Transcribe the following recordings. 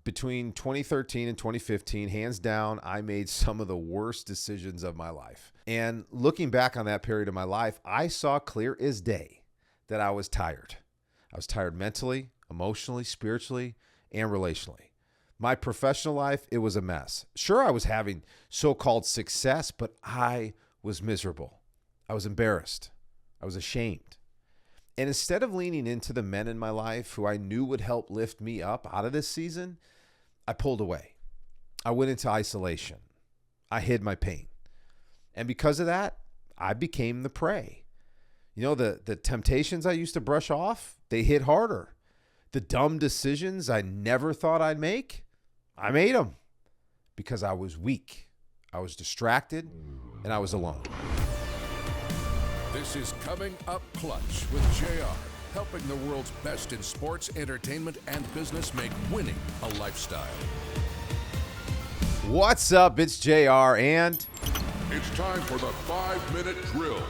between 2013 and 2015, hands down, I made some of the worst decisions of my life. And looking back on that period of my life, I saw clear as day that I was tired. I was tired mentally, emotionally, spiritually, and relationally. My professional life, it was a mess. Sure, I was having so-called success, but I was miserable. I was embarrassed. I was ashamed. And instead of leaning into the men in my life who I knew would help lift me up out of this season, I pulled away. I went into isolation. I hid my pain. And because of that, I became the prey. You know, the temptations I used to brush off, they hit harder. The dumb decisions I never thought I'd make, I made them because I was weak. I was distracted and I was alone. This is Coming Up Clutch with JR, helping the world's best in sports, entertainment, and business make winning a lifestyle. What's up? It's JR, and it's time for the 5-minute drill.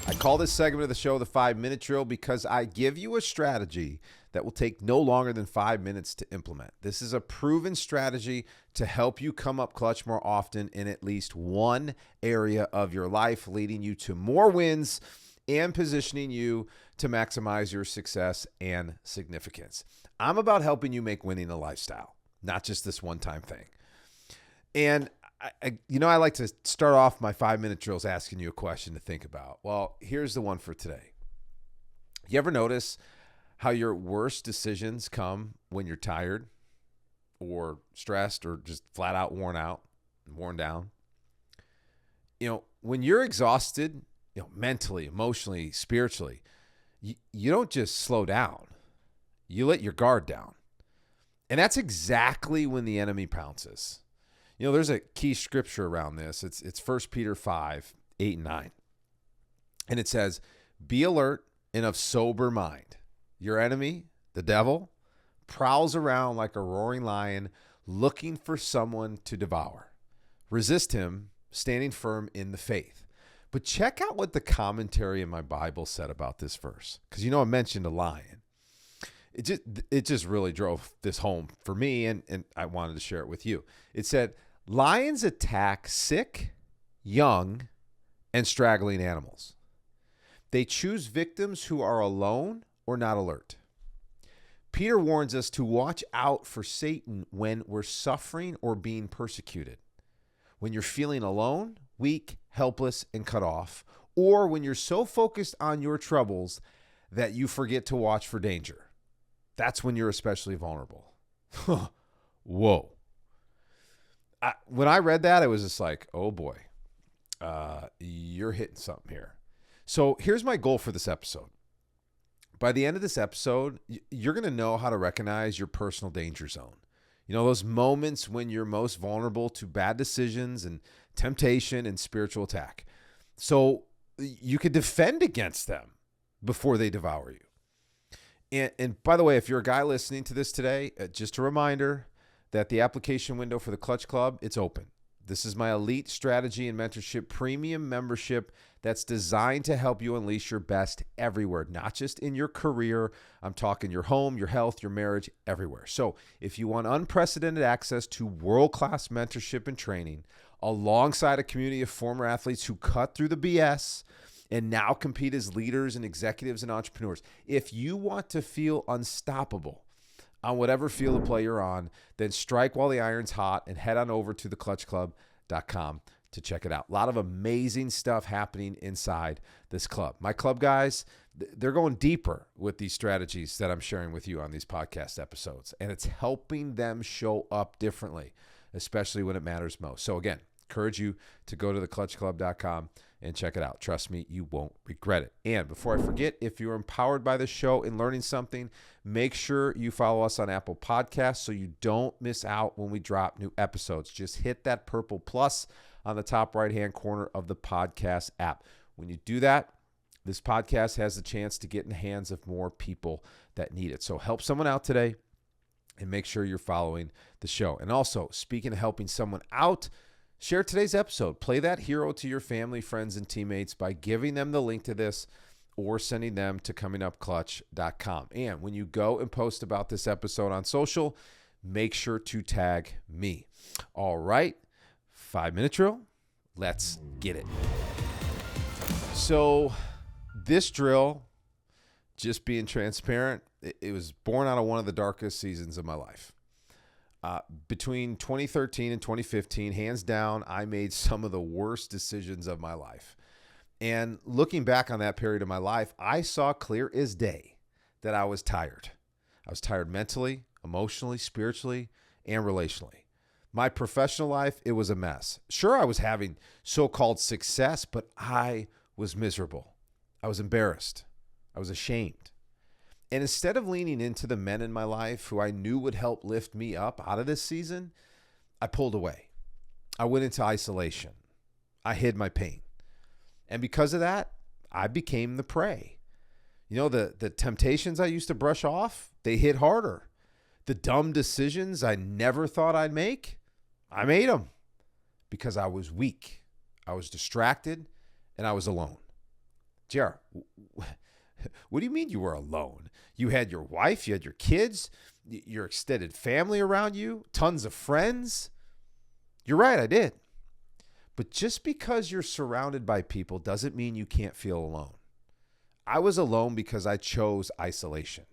I call this segment of the show the 5-minute drill because I give you a strategy that will take no longer than 5 minutes to implement. This is a proven strategy to help you come up clutch more often in at least one area of your life, leading you to more wins and positioning you to maximize your success and significance. I'm about helping you make winning a lifestyle, not just this one-time thing. And I like to start off my 5-minute drills asking you a question to think about. Well, here's the one for today. You ever notice how your worst decisions come when you're tired or stressed or just flat out worn down? You know, when you're exhausted, mentally, emotionally, spiritually, you don't just slow down. You let your guard down. And that's exactly when the enemy pounces. There's a key scripture around this. It's 1 Peter 5, 8 and 9. And it says, "Be alert and of sober mind. Your enemy, the devil, prowls around like a roaring lion looking for someone to devour. Resist him, standing firm in the faith." But check out what the commentary in my Bible said about this verse. Because I mentioned a lion. It just really drove this home for me, and I wanted to share it with you. It said, "Lions attack sick, young, and straggling animals. They choose victims who are alone or not alert." Peter warns us to watch out for Satan when we're suffering or being persecuted. When you're feeling alone, weak, helpless, and cut off, or when you're so focused on your troubles that you forget to watch for danger. That's when you're especially vulnerable. Whoa. When I read that, it was just like, oh boy, you're hitting something here. So here's my goal for this episode. By the end of this episode, you're going to know how to recognize your personal danger zone. Those moments when you're most vulnerable to bad decisions and temptation and spiritual attack. So you can defend against them before they devour you. And by the way, if you're a guy listening to this today, just a reminder that the application window for the Clutch Club, it's open. This is my elite strategy and mentorship premium membership that's designed to help you unleash your best everywhere, not just in your career. I'm talking your home, your health, your marriage, everywhere. So if you want unprecedented access to world-class mentorship and training alongside a community of former athletes who cut through the BS and now compete as leaders and executives and entrepreneurs, if you want to feel unstoppable on whatever field of play you're on, then strike while the iron's hot and head on over to theclutchclub.com to check it out. A lot of amazing stuff happening inside this club. My club guys, they're going deeper with these strategies that I'm sharing with you on these podcast episodes, and it's helping them show up differently, especially when it matters most. So again, encourage you to go to theclutchclub.com and check it out. Trust me, you won't regret it. And before I forget, if you're empowered by the show and learning something, make sure you follow us on Apple Podcasts so you don't miss out when we drop new episodes. Just hit that purple plus on the top right-hand corner of the podcast app. When you do that, this podcast has the chance to get in the hands of more people that need it. So help someone out today and make sure you're following the show. And also, speaking of helping someone out, share today's episode. Play that hero to your family, friends, and teammates by giving them the link to this or sending them to comingupclutch.com. And when you go and post about this episode on social, make sure to tag me. All right, 5-minute drill. Let's get it. So this drill, just being transparent, it was born out of one of the darkest seasons of my life. Between 2013 and 2015, hands down, I made some of the worst decisions of my life. And looking back on that period of my life, I saw clear as day that I was tired. I was tired mentally, emotionally, spiritually, and relationally. My professional life, it was a mess. Sure, I was having so-called success, but I was miserable. I was embarrassed. I was ashamed. And instead of leaning into the men in my life who I knew would help lift me up out of this season, I pulled away. I went into isolation. I hid my pain. And because of that, I became the prey. You know, the temptations I used to brush off, they hit harder. The dumb decisions I never thought I'd make, I made them because I was weak. I was distracted and I was alone. JR, what do you mean you were alone? You had your wife, you had your kids, your extended family around you, tons of friends. You're right, I did. But just because you're surrounded by people doesn't mean you can't feel alone. I was alone because I chose isolation.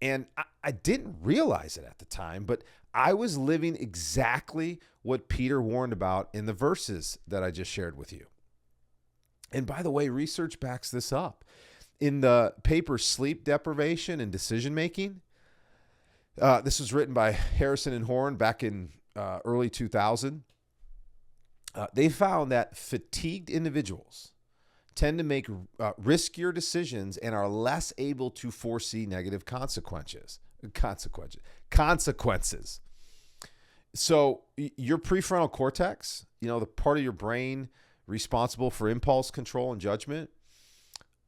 And I didn't realize it at the time, but I was living exactly what Peter warned about in the verses that I just shared with you. And by the way, research backs this up. In the paper Sleep Deprivation and Decision Making, this was written by Harrison and Horn back in early 2000. They found that fatigued individuals tend to make riskier decisions and are less able to foresee negative consequences. So your prefrontal cortex, you know, the part of your brain responsible for impulse control and judgment,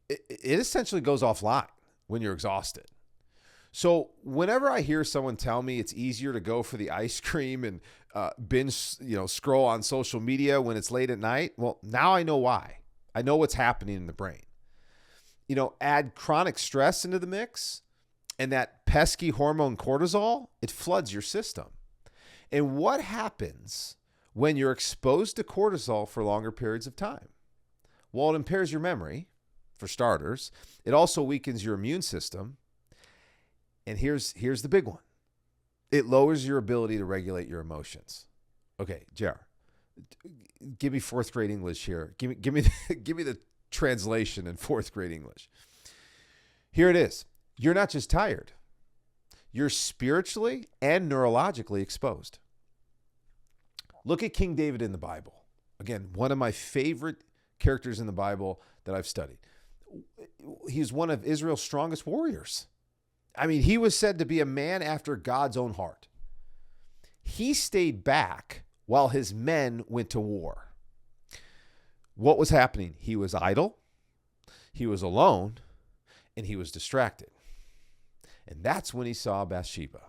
it essentially goes offline when you're exhausted. So whenever I hear someone tell me it's easier to go for the ice cream and binge, scroll on social media when it's late at night, well, now I know why. I know what's happening in the brain. You know, add chronic stress into the mix, and that pesky hormone cortisol, it floods your system. And what happens when you're exposed to cortisol for longer periods of time? Well, it impairs your memory, for starters. It also weakens your immune system. And here's the big one. It lowers your ability to regulate your emotions. Okay, JR, give me fourth grade English here. Give me the translation in fourth grade English. Here it is. You're not just tired. You're spiritually and neurologically exposed. Look at King David in the Bible. Again, one of my favorite characters in the Bible that I've studied. He's one of Israel's strongest warriors. I mean, he was said to be a man after God's own heart. He stayed back while his men went to war. What was happening? He was idle, he was alone, and he was distracted. And that's when he saw Bathsheba.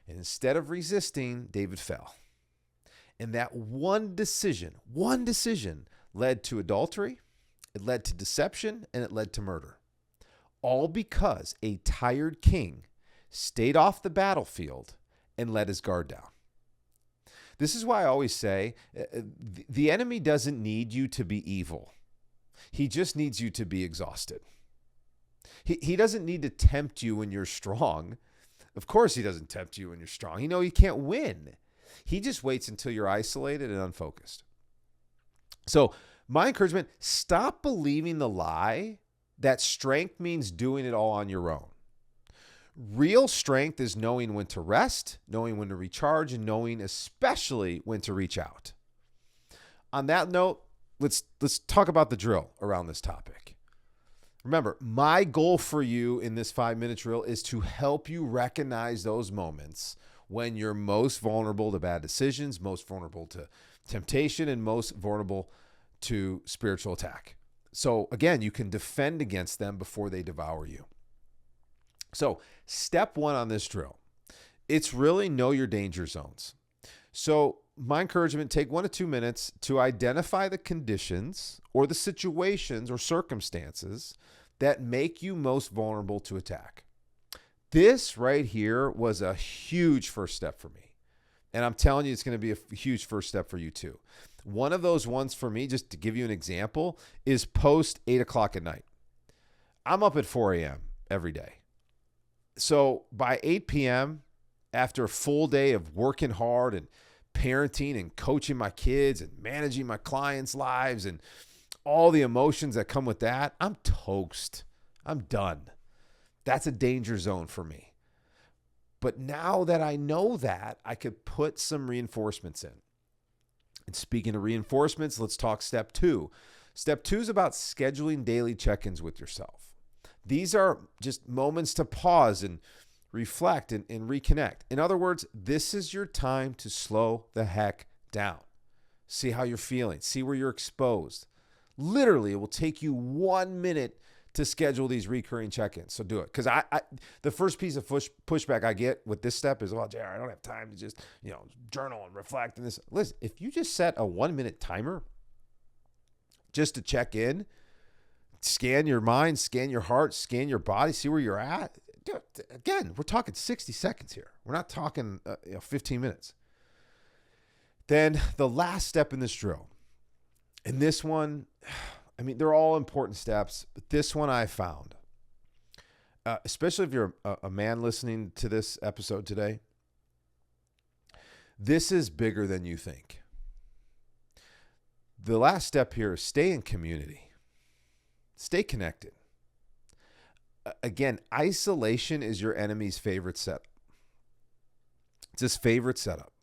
And instead of resisting, David fell. And that one decision led to adultery, it led to deception, and it led to murder. All because a tired king stayed off the battlefield and let his guard down. This is why I always say the enemy doesn't need you to be evil. He just needs you to be exhausted. He doesn't need to tempt you when you're strong. Of course he doesn't tempt you when you're strong. You know you can't win. He just waits until you're isolated and unfocused. So my encouragement, stop believing the lie that strength means doing it all on your own. Real strength is knowing when to rest, knowing when to recharge, and knowing especially when to reach out. On that note, let's talk about the drill around this topic. Remember, my goal for you in this 5-minute drill is to help you recognize those moments when you're most vulnerable to bad decisions, most vulnerable to temptation, and most vulnerable to spiritual attack. So again, you can defend against them before they devour you. So step 1 on this drill, it's really know your danger zones. So my encouragement, take 1 to 2 minutes to identify the conditions or the situations or circumstances that make you most vulnerable to attack. This right here was a huge first step for me. And I'm telling you, it's going to be a huge first step for you too. One of those ones for me, just to give you an example, is post 8 o'clock at night. I'm up at 4 a.m. every day. So by 8 p.m., after a full day of working hard and parenting and coaching my kids and managing my clients' lives and all the emotions that come with that, I'm toast. I'm done. That's a danger zone for me. But now that I know that, I could put some reinforcements in. And speaking of reinforcements, let's talk step 2. Step 2 is about scheduling daily check-ins with yourself. These are just moments to pause and reflect and reconnect. In other words, this is your time to slow the heck down. See how you're feeling. See where you're exposed. Literally, it will take you 1 minute to schedule these recurring check-ins. So do it. Because the first piece of pushback I get with this step is, well, JR, I don't have time to just, journal and reflect. And this. Listen, if you just set a 1 minute timer just to check in, scan your mind, scan your heart, scan your body, see where you're at. Dude, again, we're talking 60 seconds here. We're not talking 15 minutes. Then the last step in this drill, and this one, they're all important steps, but this one I found, especially if you're a man listening to this episode today, this is bigger than you think. The last step here is stay in community. Stay connected. Again, isolation is your enemy's favorite setup. It's his favorite setup.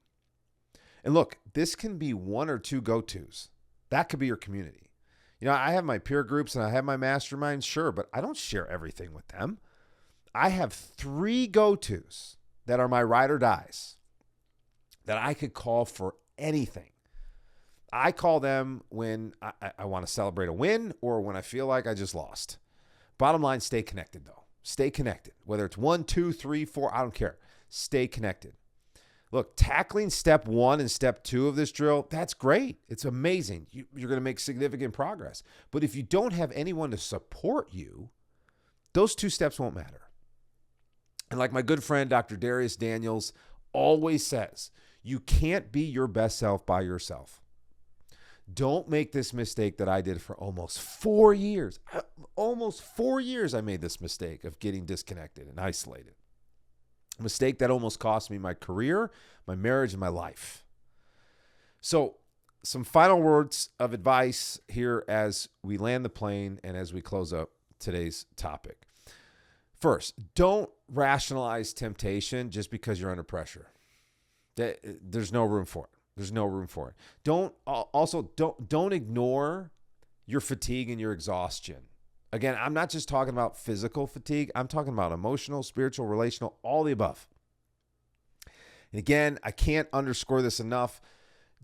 And look, this can be 1 or 2 go-tos. That could be your community. I have my peer groups and I have my masterminds, sure, but I don't share everything with them. I have 3 go-tos that are my ride or dies that I could call for anything. I call them when I want to celebrate a win or when I feel like I just lost. Bottom line, stay connected though. Stay connected. Whether it's 1, 2, 3, 4, I don't care. Stay connected. Look, tackling step 1 and step 2 of this drill, that's great. It's amazing. You're going to make significant progress. But if you don't have anyone to support you, those 2 steps won't matter. And like my good friend, Dr. Darius Daniels always says, you can't be your best self by yourself. Don't make this mistake that I did for almost 4 years. Almost 4 years I made this mistake of getting disconnected and isolated. A mistake that almost cost me my career, my marriage, and my life. So some final words of advice here as we land the plane and as we close up today's topic. First, don't rationalize temptation just because you're under pressure. There's no room for it. There's no room for it. Don't ignore your fatigue and your exhaustion. Again, I'm not just talking about physical fatigue. I'm talking about emotional, spiritual, relational, all the above. And again, I can't underscore this enough.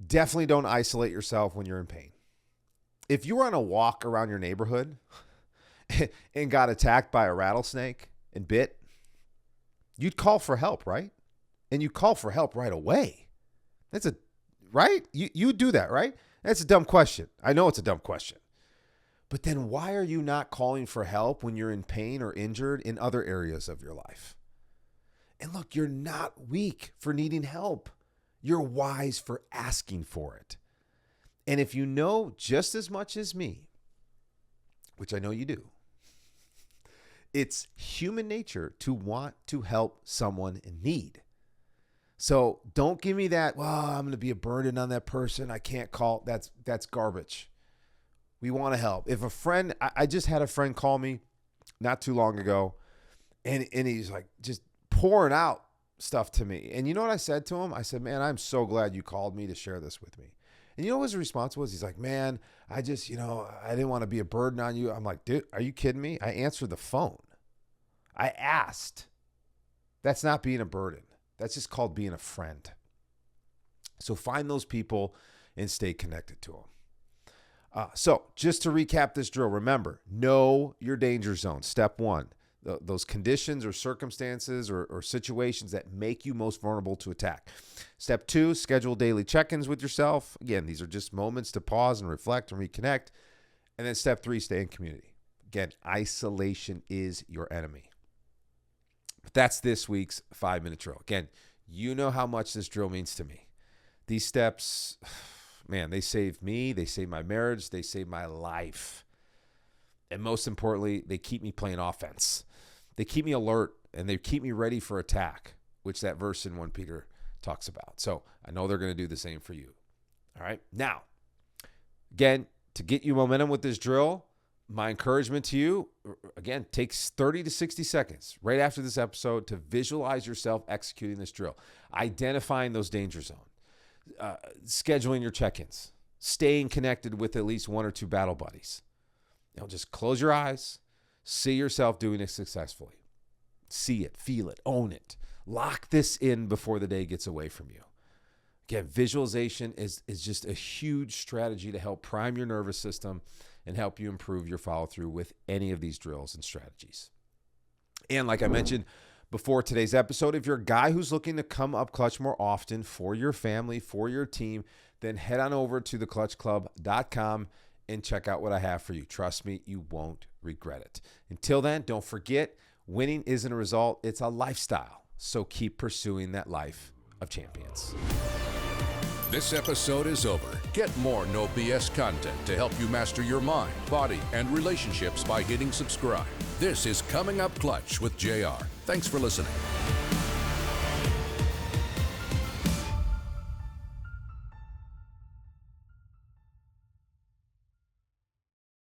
Definitely don't isolate yourself when you're in pain. If you were on a walk around your neighborhood and got attacked by a rattlesnake and bit, you'd call for help, right? And you call for help right away. Right? You do that, right? That's a dumb question. I know it's a dumb question. But then why are you not calling for help when you're in pain or injured in other areas of your life? And look, you're not weak for needing help. You're wise for asking for it. And if you know just as much as me, which I know you do, it's human nature to want to help someone in need. So don't give me that, well, I'm going to be a burden on that person. I can't call. That's garbage. We want to help. If a friend, I just had a friend call me not too long ago, and he's like just pouring out stuff to me. And you know what I said to him? I said, man, I'm so glad you called me to share this with me. And you know what his response was? He's like, man, I just, I didn't want to be a burden on you. I'm like, dude, are you kidding me? I answered the phone. I asked. That's not being a burden. That's just called being a friend. So find those people and stay connected to them. So just to recap this drill, remember, know your danger zone. Step 1, those conditions or circumstances or situations that make you most vulnerable to attack. Step 2, schedule daily check-ins with yourself. Again, these are just moments to pause and reflect and reconnect. And then step 3, stay in community. Again, isolation is your enemy. But that's this week's 5-minute drill. Again, you know how much this drill means to me. These steps, man, they save me, they save my marriage, they save my life. And most importantly, they keep me playing offense. They keep me alert, and they keep me ready for attack, which that verse in 1 Peter talks about. So I know they're going to do the same for you. All right. Now, again, to get you momentum with this drill, my encouragement to you, again, takes 30 to 60 seconds right after this episode to visualize yourself executing this drill, identifying those danger zones, scheduling your check-ins, staying connected with at least 1 or 2 battle buddies. Just close your eyes, see yourself doing it successfully. See it, feel it, own it. Lock this in before the day gets away from you. Again, visualization is just a huge strategy to help prime your nervous system and help you improve your follow-through with any of these drills and strategies. And like I mentioned before today's episode, if you're a guy who's looking to come up clutch more often for your family, for your team, then head on over to theclutchclub.com and check out what I have for you. Trust me, you won't regret it. Until then, don't forget, winning isn't a result, it's a lifestyle. So keep pursuing that life of champions. This episode is over. Get more No BS content to help you master your mind, body, and relationships by hitting subscribe. This is Coming Up Clutch with JR. Thanks for listening.